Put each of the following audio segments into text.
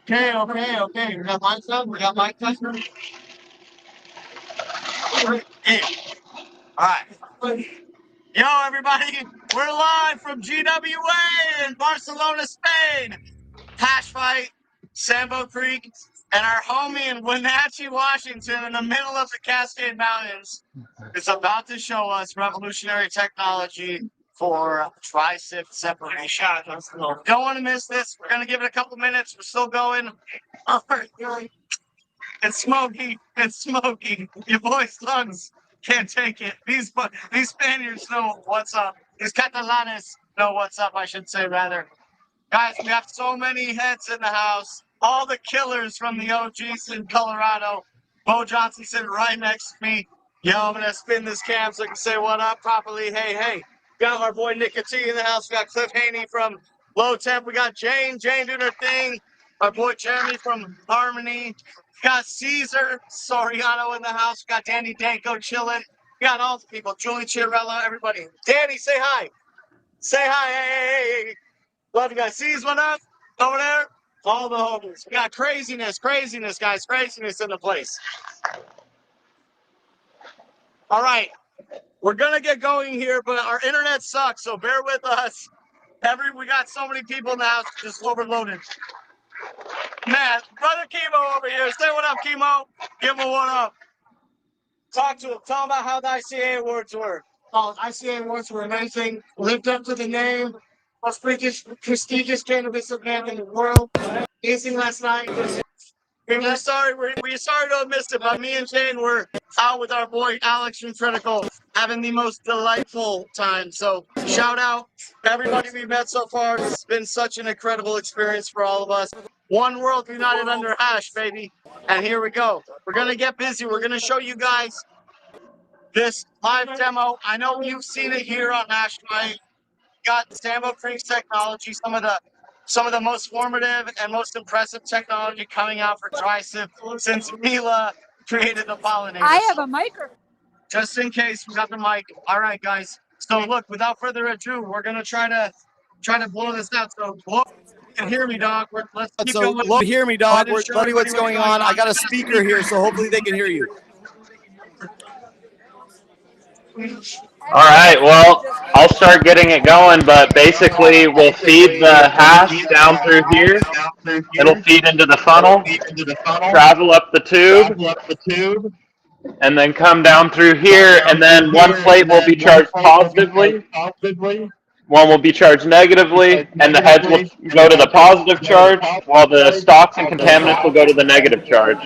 Okay. We got mics up. We got mic testing. All right. Yo, everybody. We're live from GWA in Barcelona, Spain. Hash fight, Sambo Creek, and our homie in Wenatchee, Washington, in the middle of the Cascade Mountains, is about to show us revolutionary technology for tri-sift separation. Don't want to miss this. We're going to give it a couple minutes. We're still going. It's smoky. It's smoky. Your boy's lungs can't take it. These Spaniards know what's up. These Catalanes know what's up, I should say, rather. Guys, we have so many heads in the house. All the killers from the OGs in Colorado. Bo Johnson sitting right next to me. Yo, I'm going to spin this cam so I can say what up properly. Hey. Got our boy Nick T in the house. We got Cliff Haney from Low Temp. We got Jane doing her thing. Our boy Jeremy from Harmony. We got Caesar Soriano in the house. We got Danny Danko chilling. We got all the people. Julie Chiarella, everybody. Danny, say hi. Say hi. Hey. Love you guys. Sees one up over there. All the homies. We got craziness, guys. Craziness in the place. All right. We're going to get going here, but our internet sucks, so bear with us. We got so many people in the house, just overloaded. Man, brother Chemo over here. Say what up, Chemo. Give him a what up. Talk to him. Tell him about how the ICA awards were. Oh, ICA awards were amazing. Lived up to the name. Most prestigious cannabis event in the world. Amazing last night. We're sorry to have missed it, but me and Jane were out with our boy Alex from Critical, having the most delightful time. So shout out everybody we met so far. It's been such an incredible experience for all of us. One world united under hash, baby. And here we go. We're gonna get busy. We're gonna show you guys this live demo. I know you've seen it here on HASHFIGHT. Got Sambo Creek's technology, some of the most formative and most impressive technology coming out for tri-sift since Mila created the pollinator. I have a microphone. Just in case, we got the mic. All right, guys. So look, without further ado, we're gonna try to blow this out. So you can hear me, dog. Let's keep going. Hear me, dog. We're telling you what's going on. I got a speaker here, so hopefully they can hear you. All right, well, I'll start getting it going, but basically we'll feed the hash down through here. It'll feed into the funnel, travel up the tube, and then come down through here, and then one plate will be charged positively, one will be charged negatively, and the heads will go to the positive charge, while the stocks and contaminants will go to the negative charge.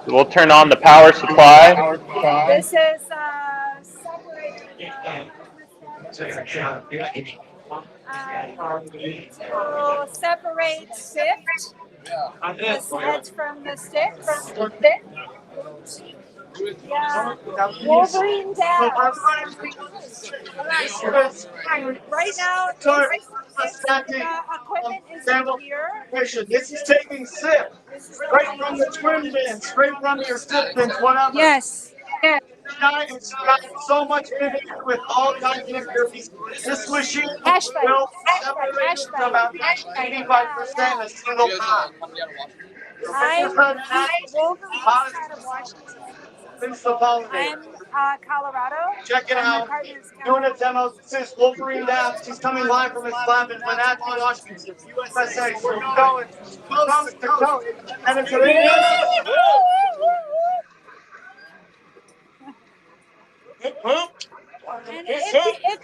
So we'll turn on the power supply. This is to separate Sift, the heads from the sticks. Yeah, Wolverine dabs. Right now, equipment is in here. This is taking Sift straight from the twin bin, straight from your Sift bins, whatever. Yes. It's got so much in it with all kinds of things. This machine HASHFIGHT. will separate about 85% a single time. I'm Wolverine out of Washington. I'm Colorado. Check it out. Doing a demo. This is Wolverine Dabs. He's coming live from his lab in Wenatchee, Washington, USA. We're going coast to coast. And it's And if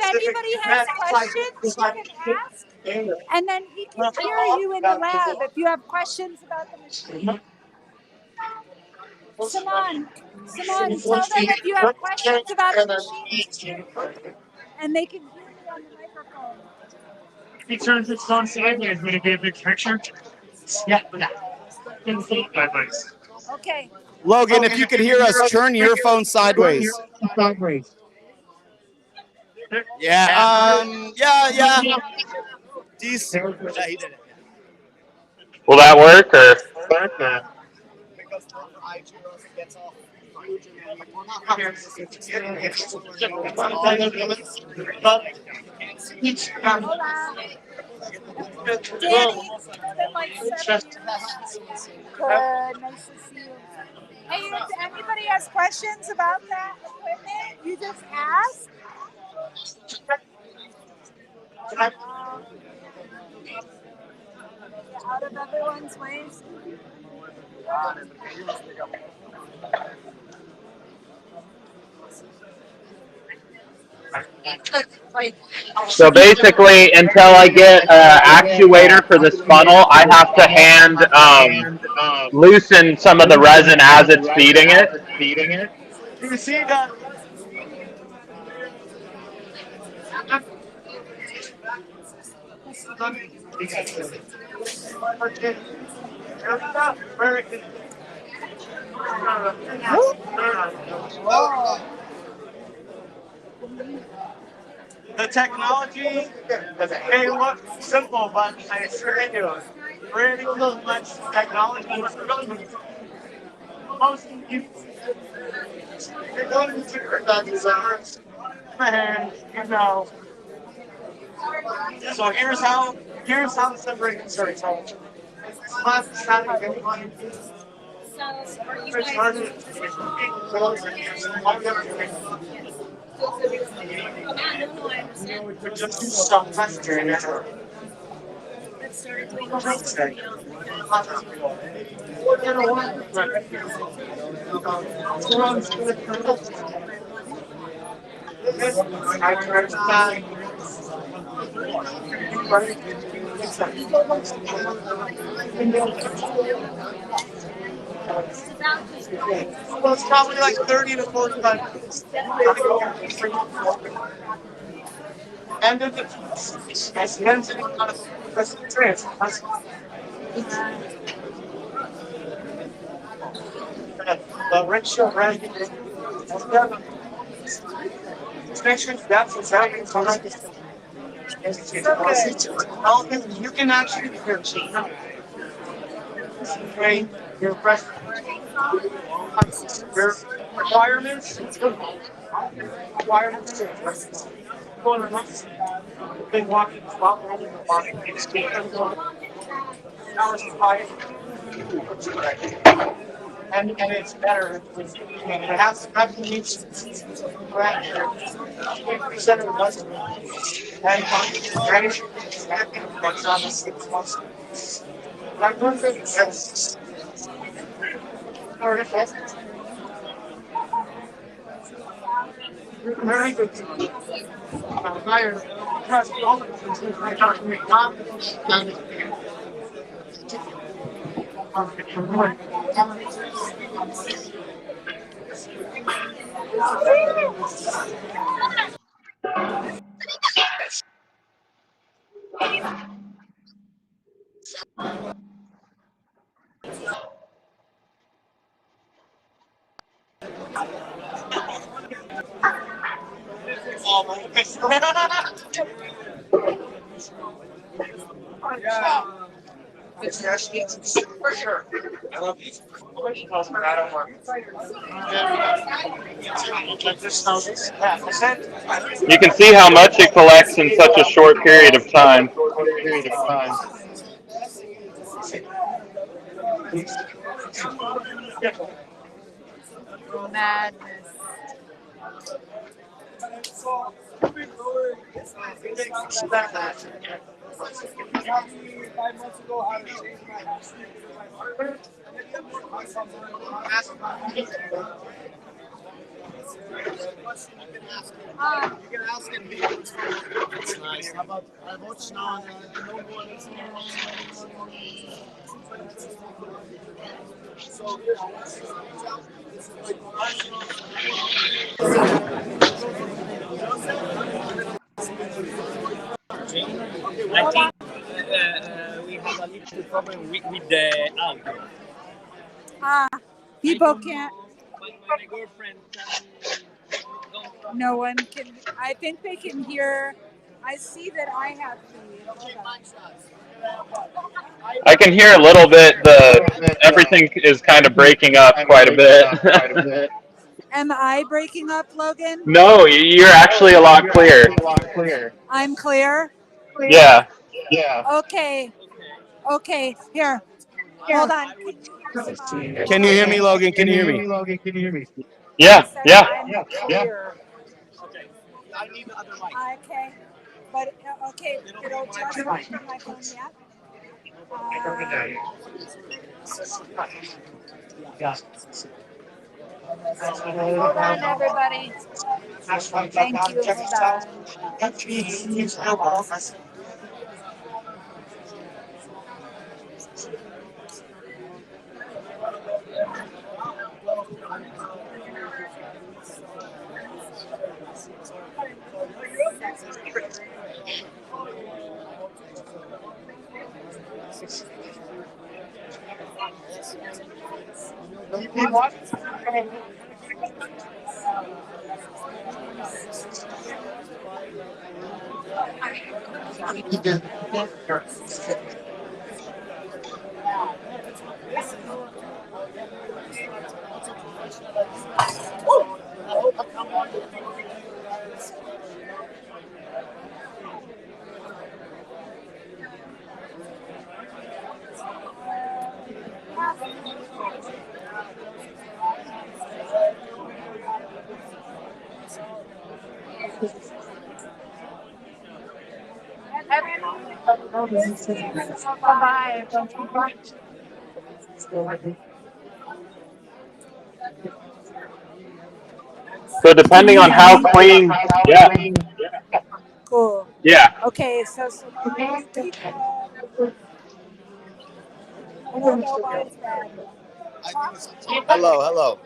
anybody has questions, you can ask, and then he can hear you in the lab if you have questions about the machine. Simon, tell them if you have questions about the machine, and they can hear you on the microphone. He turns his phone to me. Is going to be a big picture. Yeah. Okay. Logan, if you could hear us, turn your phone sideways. Yeah. Yeah. Decent. Yeah, he did it. Will that work or? Because the IG gets off huge and Hola. Danny, it's been like 7 years. Good. Nice to see you. Hey, if anybody has questions about that equipment, you just ask. Out of everyone's ways. So basically, until I get an actuator for this funnel, I have to hand loosen some of the resin as it's feeding it. You see that? The technology may look simple, but I assure you, really much technology is really most people. You're going to figure that designs, and you know. So here's how the separation starts. Plasmastatic. Well, it's probably like 30 to 45 minutes. And then it's density on a trans. The ratio right here. That's exactly correct. You can actually train your breath. Your requirements. Been walking and it's better. And it has recognition. Percent of the muscle. And that's on the 6 months. Like one thing says, very good. Higher. For sure. I love these. You can see how much it collects in such a short period of time. Madness. You can ask him. It's nice. How about I watch now? I think we have a little problem with the audio. People can't. No one can. I think they can hear. I see that I have feed. Hold on. I can hear a little bit. Everything is kind of breaking up quite a bit. Am I breaking up, Logan? No, you're actually a lot clearer. I'm clear? Yeah. Okay. Okay. Here. Hold on. Can you hear me, Logan? Can you hear me? Yeah. Yeah. I'm clear. Okay. But, okay. It'll just work from my phone yet. Hold on, everybody. Thank you. Hold on. So depending on how clean, yeah, Cool. yeah. Okay, so I don't know why it's bad. Hello.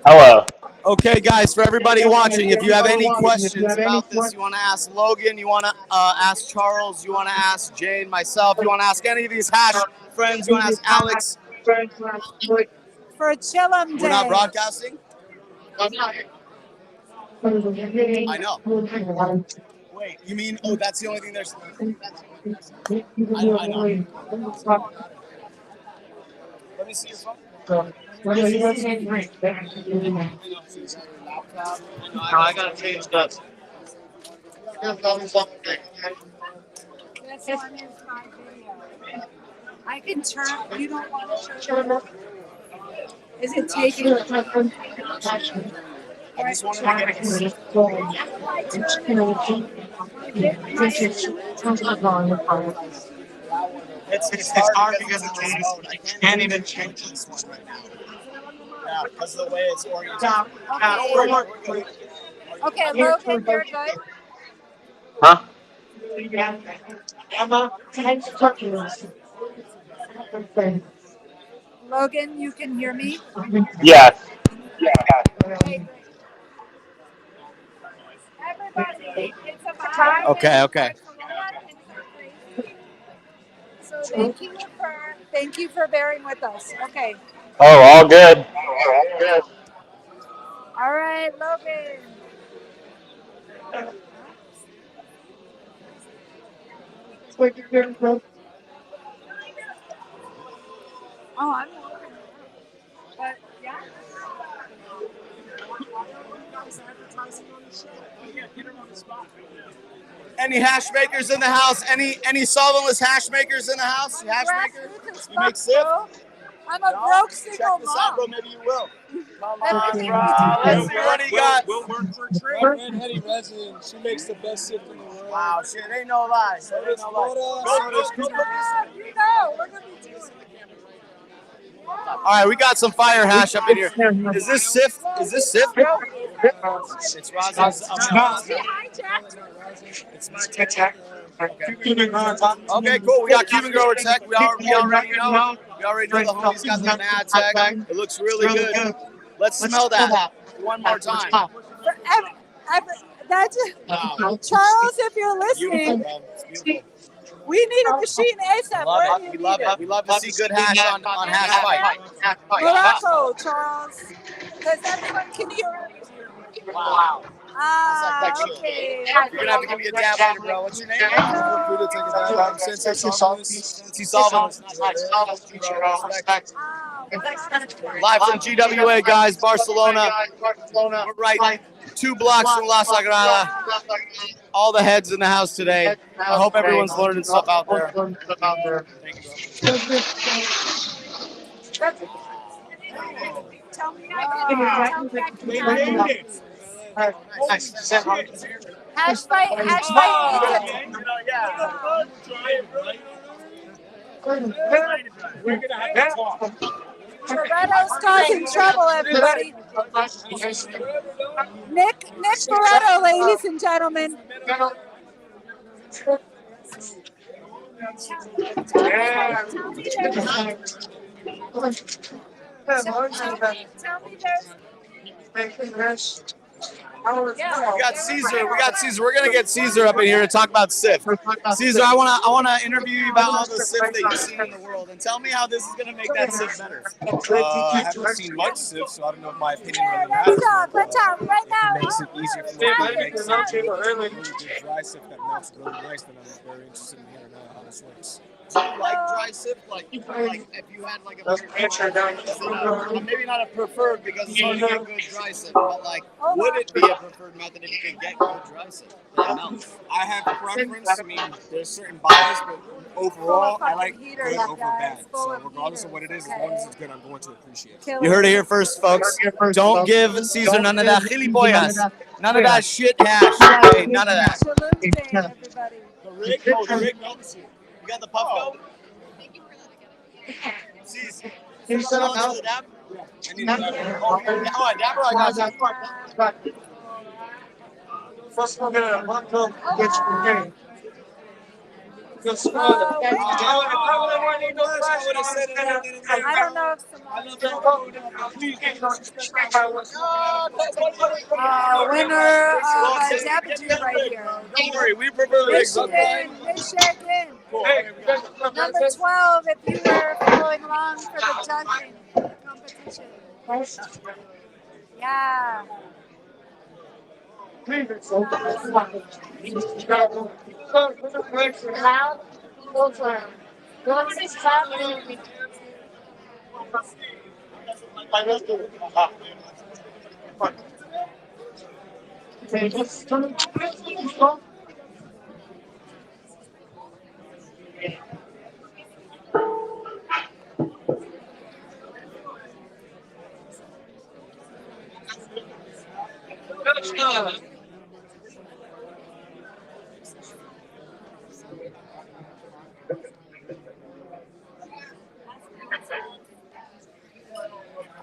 Hello. Okay, guys, for everybody watching, if you have any questions about this, you want to ask Logan, you want to ask Charles, you want to ask Jane, myself, you want to ask any of these hash friends, you want to ask Alex. For a Chillum Day. We're not broadcasting? I know. Wait, you mean, oh, that's the only thing there's... I know. Let me see your phone. No, I gotta change that. This one is my video. I can turn. You don't want to turn it. Is it taking? I just wanted to get it. It's hard because it's this mode. I can't even change this one right now. Yeah, because of the way it's oriented. Okay, Logan, you're good. Huh? Logan, you can hear me? Yes. Okay, everybody, it's about Okay. So thank you for bearing with us. Okay. Oh, all good. All right, Logan. Oh, I'm Logan. But yeah. Any hash makers in the house? Any solventless hash makers in the house? Hash makers? You make Sift? I'm a broke single Check this out, bro. mom. Maybe you will. Let's see what do you got? We'll work for a trade. My friend Hetty Resin, she makes the best Sift in the world. Wow, shit, ain't no lie. So does Florida. You know, we're gonna be doing. All right, we got some fire hash up in here. Is this Sift? Is this Sift? It's Rosin's. It's my tech. Okay, cool. We got Cuban grower tech. We already know. We already know the homie's got the mad tech. It looks really good. Let's smell that one more time. That's Charles, if you're listening. We need a machine ASAP. Love Where it. do you We need love it. We love to see good hash on Hash Fight. Morocco, Charles. Because everyone can hear it. Wow. Ah, okay. You're gonna have to give me a dab later, bro. What's your name? Sensei Solventless. Respect. Live from GWA, guys, Barcelona. We're right 2 blocks from La Sagrada. All the heads in the house today. I hope everyone's learning stuff out there. Tell me I can. Hash fight needs We're gonna have to talk. Toretto's causing trouble, everybody. Nick Toretto, ladies and gentlemen. Tell me there's. We got Caesar. We're gonna get Caesar up in here to talk about Sift. Caesar, I wanna interview you about all the Sift that you've seen in the world, and tell me how this is gonna make that Sift better. I haven't seen much Sift, so I don't know if my opinion really matters. Let's talk right now. It makes it easier for me to make some dry Sift that melts really nice, then I'm very interested in hearing how this works. Do you like dry Sift? Like if you had like a maybe not a preferred because it's hard to get good dry Sift, but like would it be a preferred method if you could get good dry Sift that melts? I have a preference. I mean, there's certain bias, but overall, I like good over bad. So regardless of what it is, as long as it's good, I'm going to appreciate it. You heard it here first, folks. Don't give Caesar none of that gilipollas, none of that shit hash. Okay, none of that. Everybody. The rig melts you. You got the puff go? Caesar. You still to the dab? I need a dab. Oh, a dabber? I got you. First we're gonna walk up which game. I don't know if winner of Dabadoo right here. Don't worry, we prefer rigs. Michigan. Number 12, if you were following along for the judging competition. Yeah.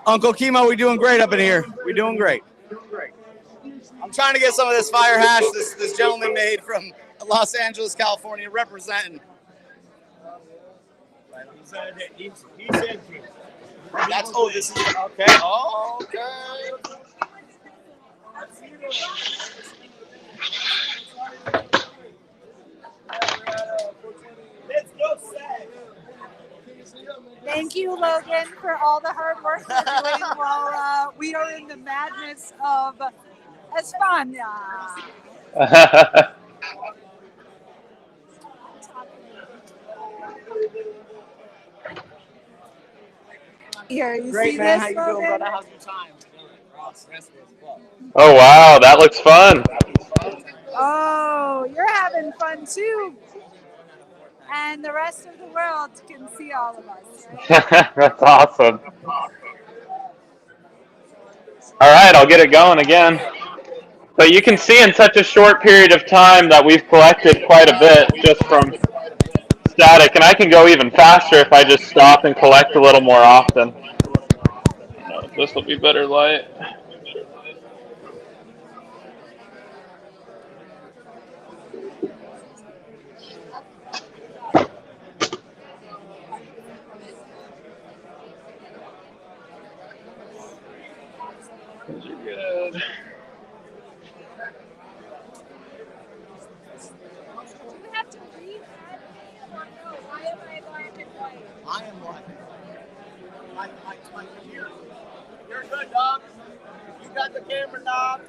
Uncle Chemo, we doing great up in here. We doing great. I'm trying to get some of this fire hash this gentleman made from Los Angeles, California, representing. That's this is okay. Oh, okay. Thank you, Logan, for all the hard work you're doing while we are in the madness of España. Here, you Great, see man. this, How you doing, Logan? brother? How's your time? Oh, wow. That looks fun. Oh, you're having fun too. And the rest of the world can see all of us. Right? That's awesome. All right, I'll get it going again. But you can see in such a short period of time that we've collected quite a bit just from static. And I can go even faster if I just stop and collect a little more often. This will be better light. Those are good. You're good, dog. You got the camera, dog.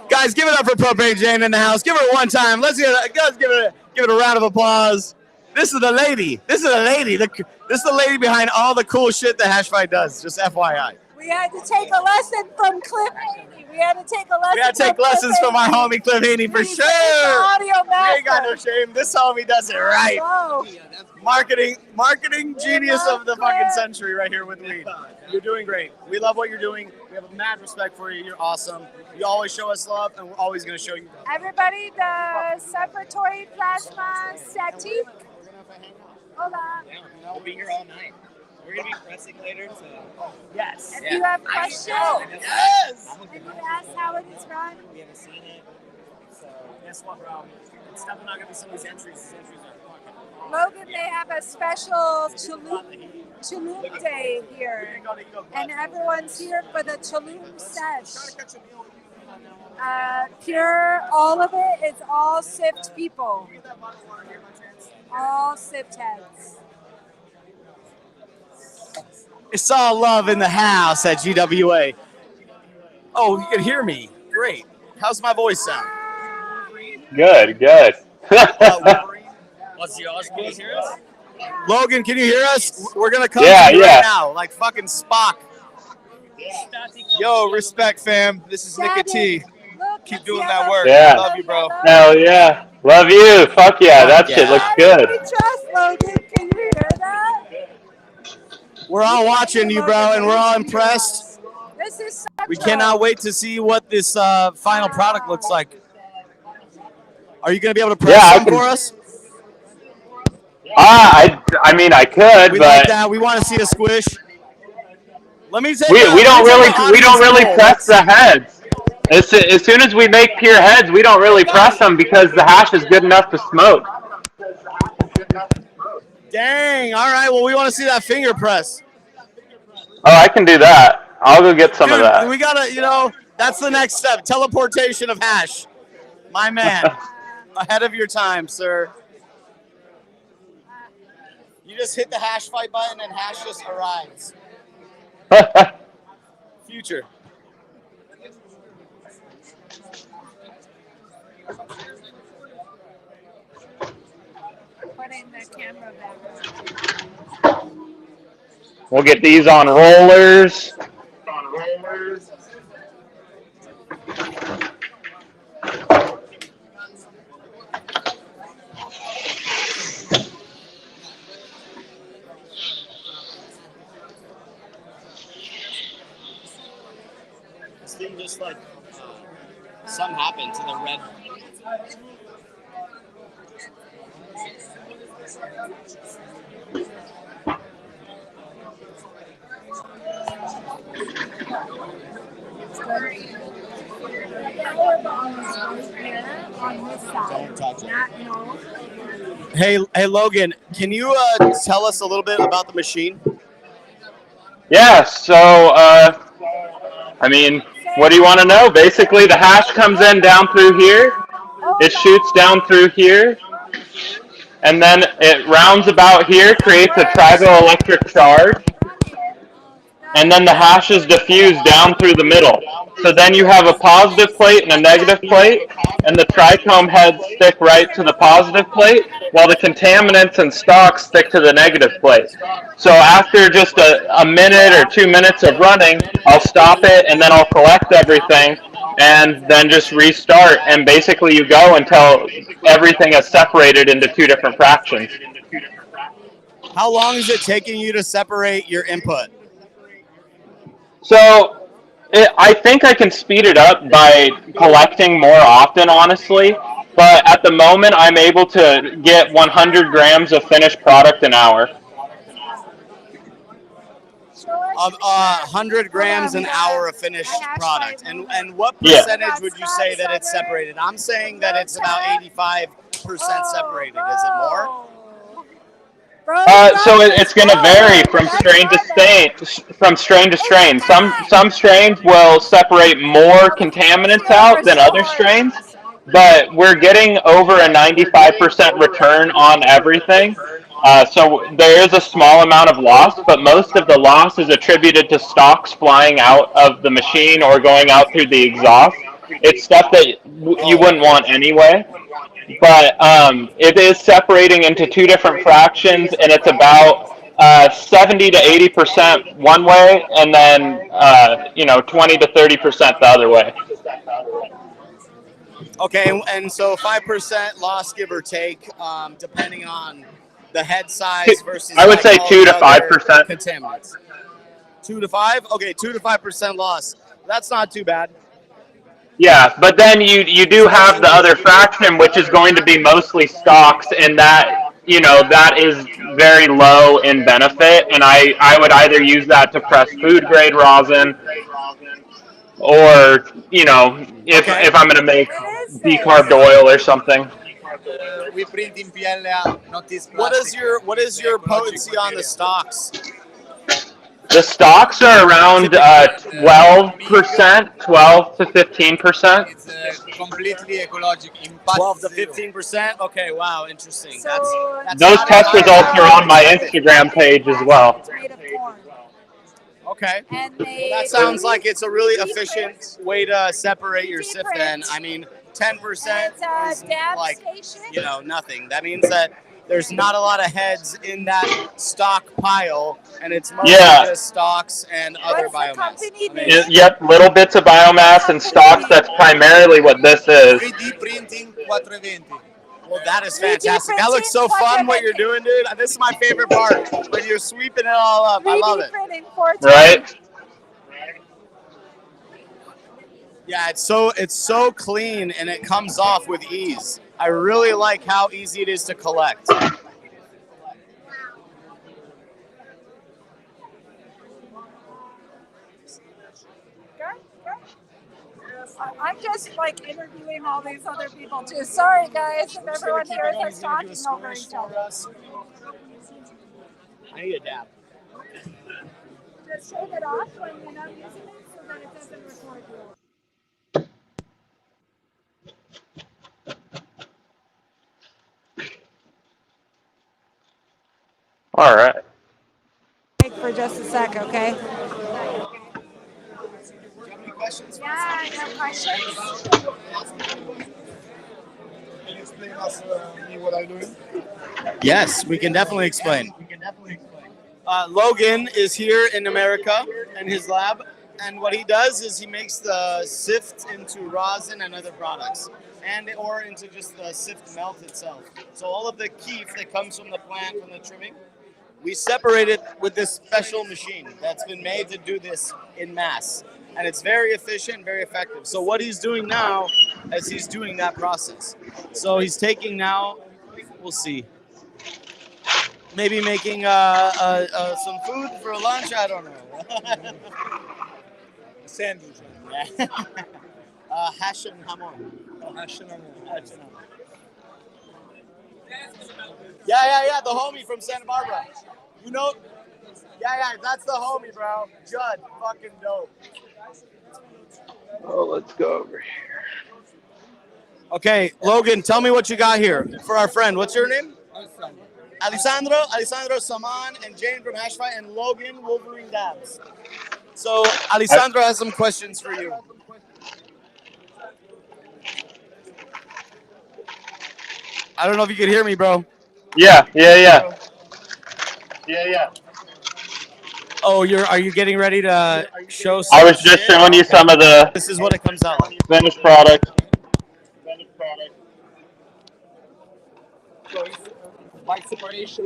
Guys, give it up for Propane Jane in the house. Give her one time. Let's give it a round of applause. This is the lady. This is the lady. This is the lady behind all the cool shit that HASHFIGHT does. Just FYI. We had to take a lesson from Cliff Haney. We had to take lessons from our homie Cliff Haney for He's sure. the audio master. We ain't got no shame. This homie does it right. Whoa. Marketing genius of the fucking century right here with weed. You're doing great. We love what you're doing. We have a mad respect for you. You're awesome. You always show us love, and we're always going to show you love. Everybody, the separatory Plasmastatic. Hola. We'll be here all night. We're going to be pressing later, so... Yes. If you have questions, Yes. and you ask how it is run, We haven't seen it, so... Guess what, bro? It's definitely not going to be some of these entries. These entries are fucking... Logan, they have a special Tulum day here. And everyone's here for the Tulum sesh. Pure, all of it is all Sift people. All Sift heads. It's all love in the house at GWA. Oh, you can hear me. Great. How's my voice sound? Good, good. What's yours? Can you hear us? Logan, can you hear us? We're going to come Yeah, to you yeah. right now, like fucking Spock. Yo, respect, fam. This is Nick T. Keep doing that work. Yeah. Love you, bro. Hell yeah. Love you. Fuck yeah. That shit looks good. We trust Logan. Can you hear that? We're all watching you, bro, and we're all impressed. This is We cannot wait to see what this final product looks like. Are you going to be able to press Yeah, I some can- for us? I mean, I could, We like but that. We want to see a squish. Let me take we don't really audience press the heads. As soon as we make pure heads, we don't really press them because the hash is good enough to smoke. Dang. All right. Well, we want to see that finger press. Oh, I can do that. I'll go get some of Dude, that. we got to, that's the next step. Teleportation of hash. My man. Ahead of your time, sir. You just hit the hash fight button and hash just arrives. Future. putting the camera back. We'll get these on rollers. This thing just like something happened to the red. Don't touch it. Hey, Logan, can you tell us a little bit about the machine? Yeah, so, I mean, what do you want to know? Basically, the hash comes in down through here. It shoots down through here. And then it rounds about here, creates a triboelectric charge. And then the hash is diffused down through the middle. So then you have a positive plate and a negative plate, and the trichome heads stick right to the positive plate, while the contaminants and stalks stick to the negative plate. So after just a minute or 2 minutes of running, I'll stop it, and then I'll collect everything, and then just restart, and basically you go until everything is separated into two different fractions. How long is it taking you to separate your input? So I think I can speed it up by collecting more often, honestly. But at the moment, I'm able to get 100 grams of finished product an hour. 100 grams an hour of finished product. And what percentage would you say that it's separated? I'm saying that it's about 85% seperated. Is it more? So it's going to vary from strain to strain. Some strains will separate more contaminants out than other strains, but we're getting over a 95% return on everything. So there is a small amount of loss, but most of the loss is attributed to stalks flying out of the machine or going out through the exhaust. It's stuff that you wouldn't want anyway. But it is separating into two different fractions, and it's about 70 to 80% one way, and then 20 to 30% the other way. Okay, and so 5% loss, give or take, depending on the head size versus I would say all 2 the to other 5%. contaminants. 2 to 5? Okay, 2 to 5% loss. That's not too bad. Yeah, but then you do have the other fraction, which is going to be mostly stocks, and that is very low in benefit. And I would either use that to press food grade rosin, or if I'm going to make decarbed oil or something. We print in PLA, not this plastic. What is your potency on the stocks? The stocks are around 12%, 12 to 15%. It's completely ecological. 12 to 15%? Okay, wow, interesting. So That's Those not test as results high are as on my Instagram page as well. It's made of corn. Okay. And Well, that sounds like it's a really efficient way to separate your sift then. I mean, 10% is like, nothing. That means that there's not a lot of heads in that stock pile, and it's mostly just stocks and other biomass. Yep, little bits of biomass and stocks. That's primarily what this is. 3D printing 420. Well, that is fantastic. That looks so fun what you're doing, dude. This is my favorite part, when you're sweeping it all up. I love it. Right? Yeah, it's so clean, and it comes off with ease. I really like how easy it is to collect. I'm just like interviewing all these other people too. Sorry guys, if everyone here is us talking over each other. I need a dab. Just shake it off when you're not using it so that it doesn't record you. All right. For just a sec, okay? Yeah, no questions. Can you explain us me what I'm doing? Yes, we can definitely explain. Logan is here in America in his lab, and what he does is he makes the Sift into rosin and other products, or into just the Sift melt itself. So all of the keef that comes from the plant, from the trimming, we separate it with this special machine that's been made to do this in mass. And it's very efficient, very effective. So what he's doing now is he's doing that process. So he's taking now, we'll see, maybe making some food for lunch, I don't know. A sandwich. Hash and hamon. Hash and hamon. Yeah, the homie from Santa Barbara. You know? Yeah, that's the homie, bro. Judd, fucking dope. Oh, let's go over here. Okay, Logan, tell me what you got here for our friend. What's your name? Alessandro Saman, and Jane from HASHFIGHT, and Logan Wolverine Dabs. So Alessandro has some questions for you. I don't know if you could hear me, bro. Yeah. Oh, are you getting ready to show some I was just showing you some of the This is what it comes out like. finished product.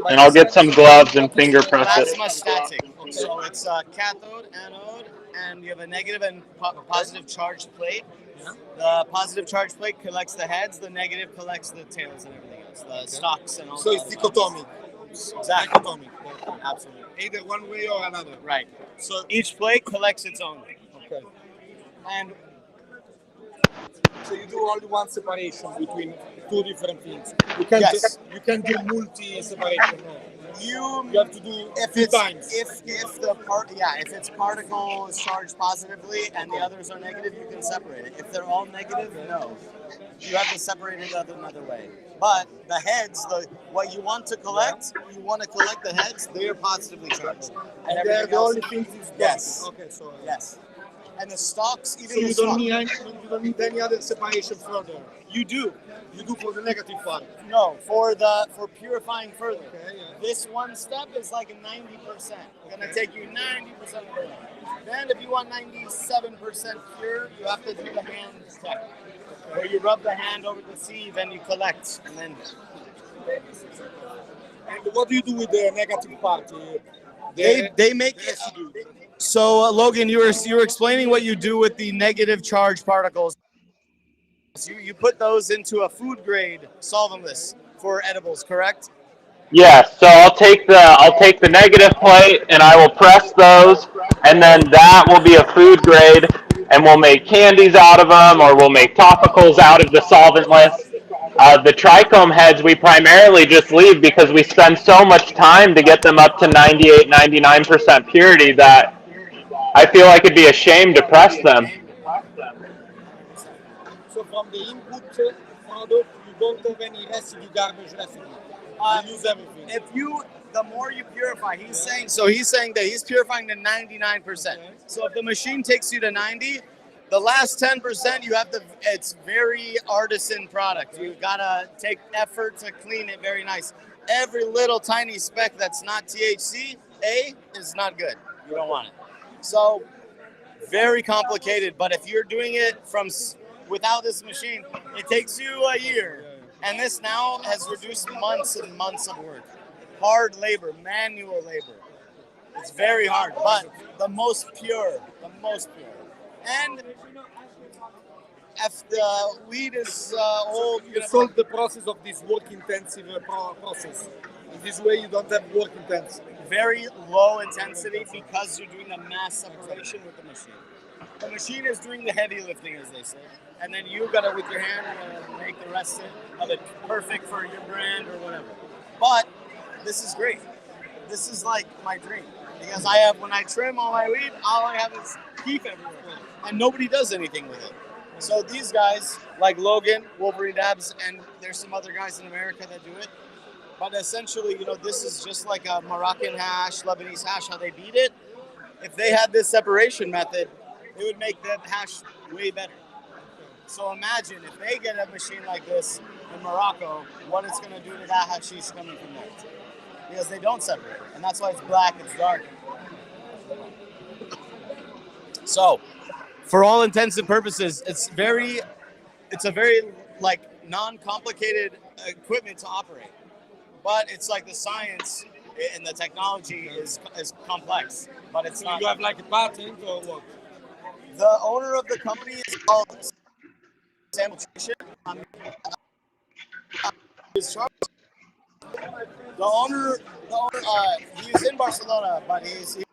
And I'll get some gloves and finger press it. Plasmastatic. So it's cathode, anode, and you have a negative and positive charged plate. The positive charged plate collects the heads, the negative collects the tails and everything else, the stalks and all that. So it's dichotomic. Exactly. Dichotomic. Absolutely. Either one way or another. Right. So Each plate collects its own. okay. And So you do only one separation between two different things. You can you can do multi separation. No. You have to do if two it's times. if its particle is charged positively and the others are negative, you can separate it. If they're all negative, no. You have to separate it another way. But the heads, what you want to collect, you want to collect the heads, they're positively charged. And they're everything the else, only things is yes. Okay, so Yes. And the stalks, even so the you stalk. don't need any other separation further. You do. You do for the negative part. No, for purifying further. Okay, yeah. This one step is like a 90%. Gonna take you 90% of the way. Then if you want 97% pure, you have to do the hand step. Where you rub the hand over the sieve and you collect. And then And what do you do with the negative part? they make it. So Logan, you were explaining what you do with the negative charge particles. You put those into a food grade solventless for edibles, correct? Yes, so I'll take the negative plate and I will press those, and then that will be a food grade, and we'll make candies out of them, or we'll make topicals out of the solventless. The trichome heads we primarily just leave because we spend so much time to get them up to 98, 99% purity that I feel like it'd be a shame to press them. So from the input product, you don't have any residue, garbage residue. You use everything. The more you purify, he's saying that he's purifying to 99%. So if the machine takes you to 90, the last 10% you have to. It's very artisan product. You gotta take effort to clean it very nice. Every little tiny speck that's not THC is not good. You don't want it. So very complicated. But if you're doing it without this machine, it takes you a year. And this now has reduced months and months of work. Hard labor, manual labor. It's very hard, but the most pure. And if the weed is old, You solve the process of this work-intensive process. In this way, you don't have work-intensive. very low intensity because you're doing a mass separation with the machine. The machine is doing the heavy lifting, as they say. And then you gotta, with your hand, make the rest of it perfect for your brand or whatever. But this is great. This is like my dream. Because when I trim all my weed, all I have is keef everywhere. And nobody does anything with it. So these guys, like Logan, Wolverine Dabs, and there's some other guys in America that do it. But essentially, this is just like a Moroccan hash, Lebanese hash, how they beat it. If they had this separation method, it would make that hash way better. So imagine if they get a machine like this in Morocco, what it's going to do to that hashish coming from there. Because they don't separate. And that's why it's black, it's dark. So, for all intents and purposes, it's a very non-complicated equipment to operate. But it's like the science and the technology is complex, but it's not. You have like a patent or what? The owner of the company is called Demonstration. The owner, he's in Barcelona, but he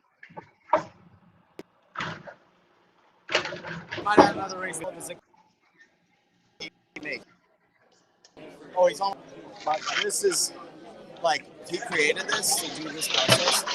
might have another race. Oh, he's on. But this is he created this to do this process.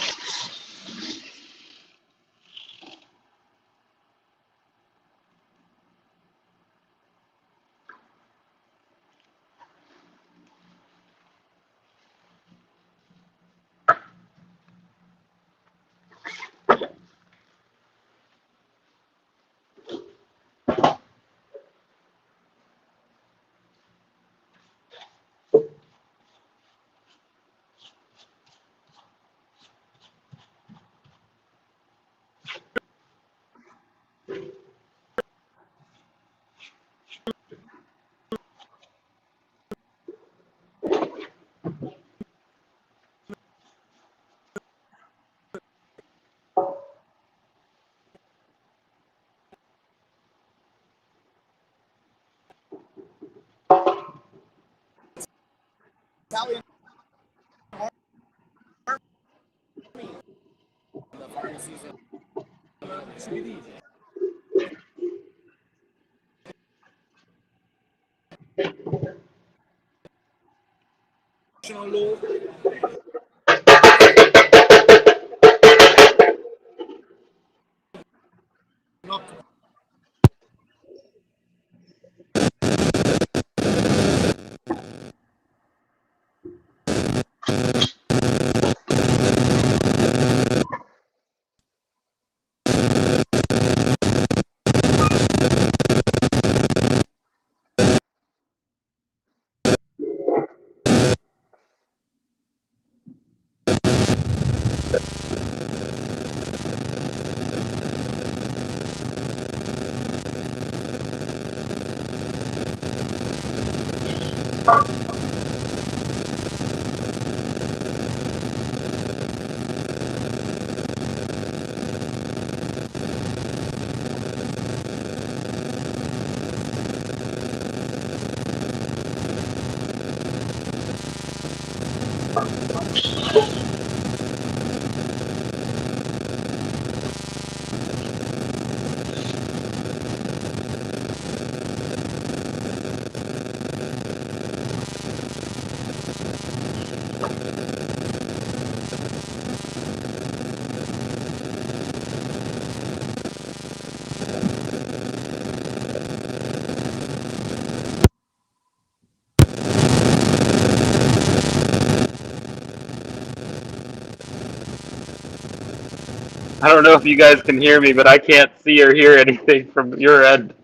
Italian Law. Not I don't know if you guys can hear me, but I can't see or hear anything from your end.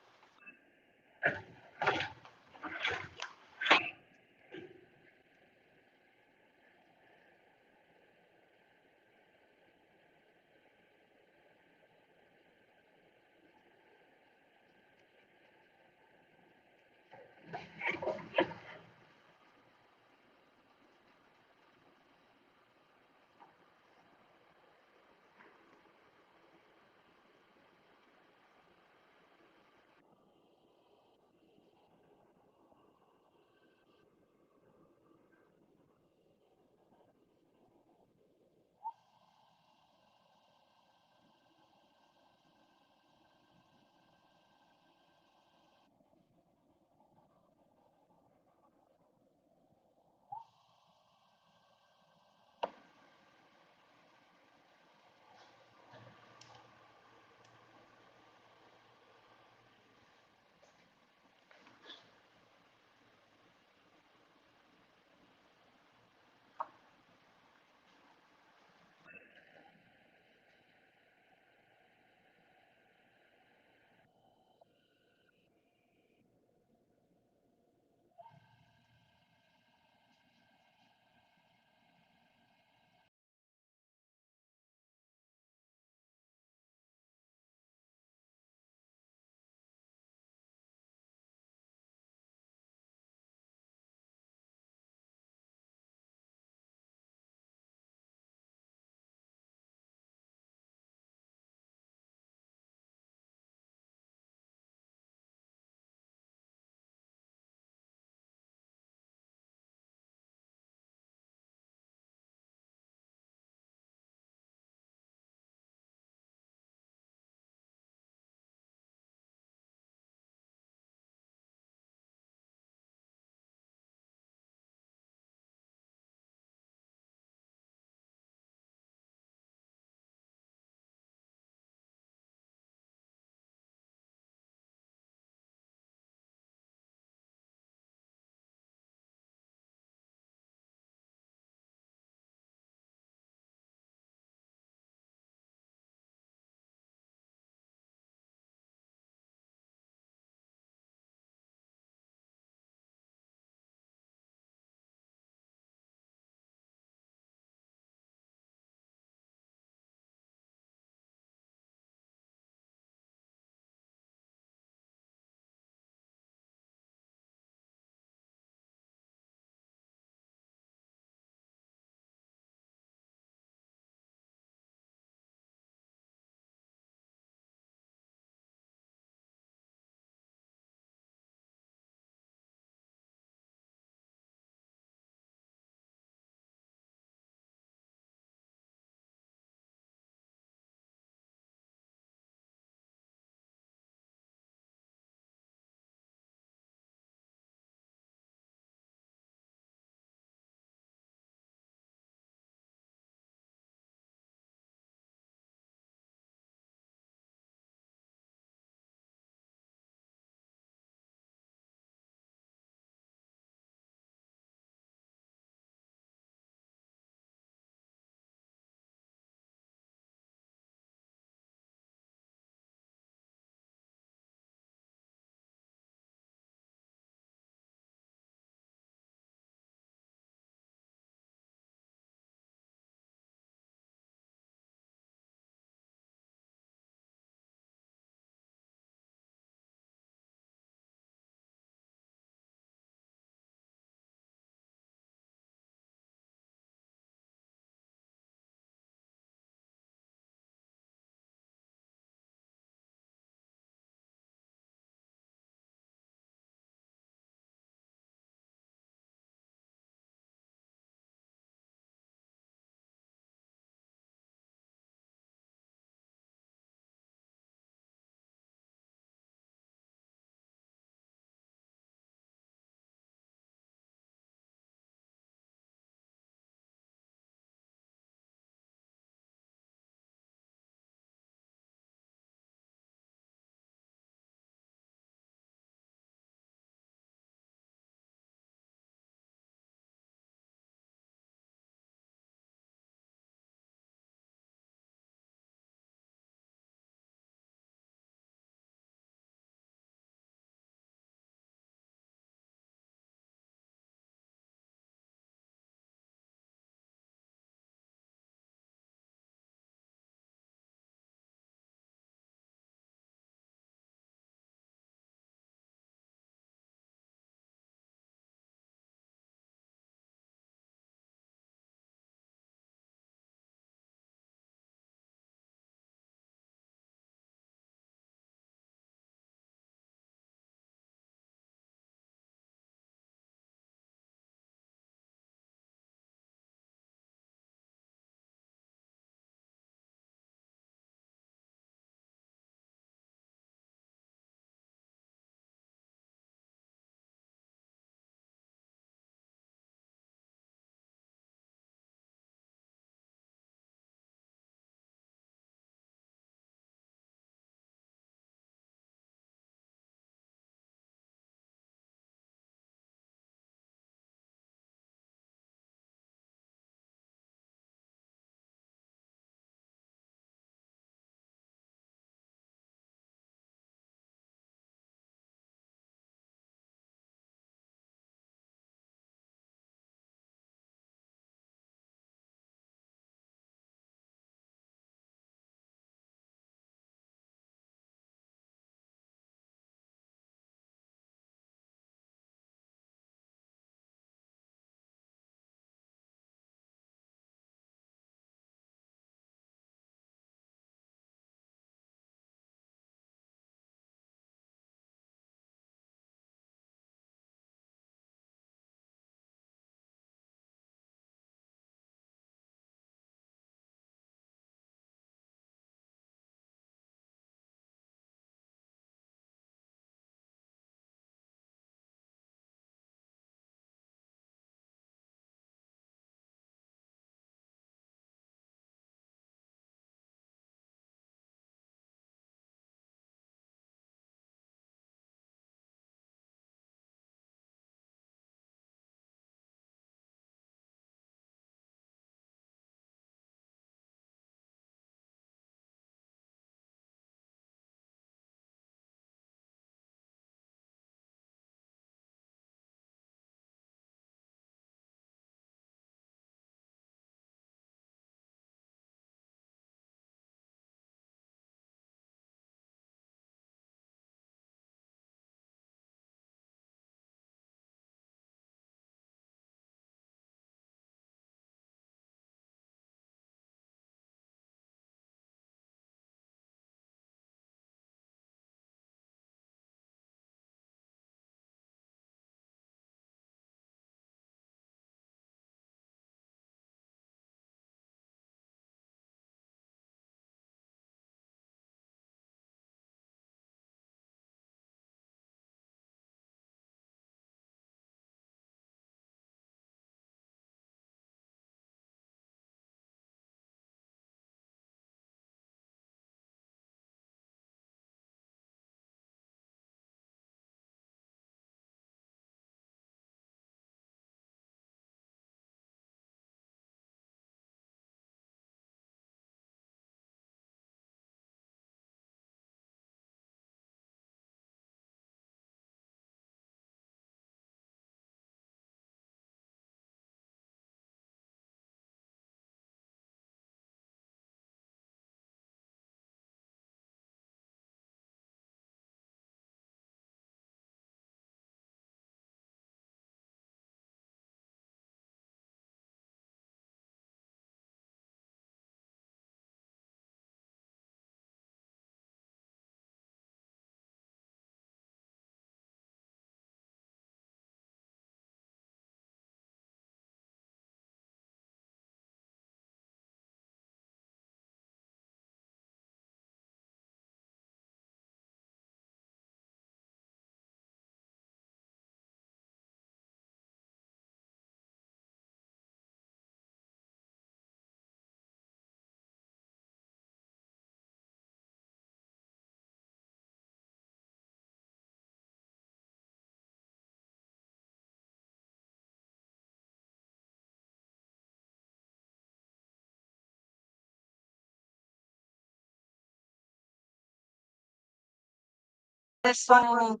So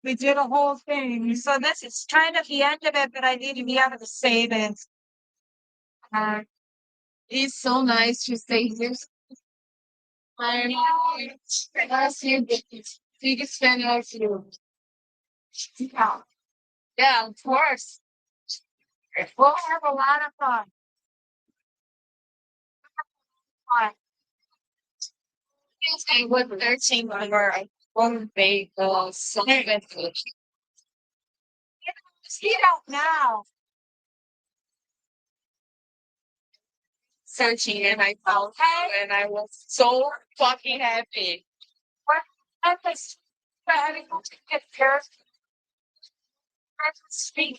we did a whole thing. So this is kind of the end of it, but I need to be able to save it. It's so nice to stay here. Last year, biggest fan of you. Yeah, of course. We'll have a lot of fun. Tuesday with 13 member one bagel, something. Get out now. 13 and I felt and I was so fucking happy. What? I was having to get pairs. Speak.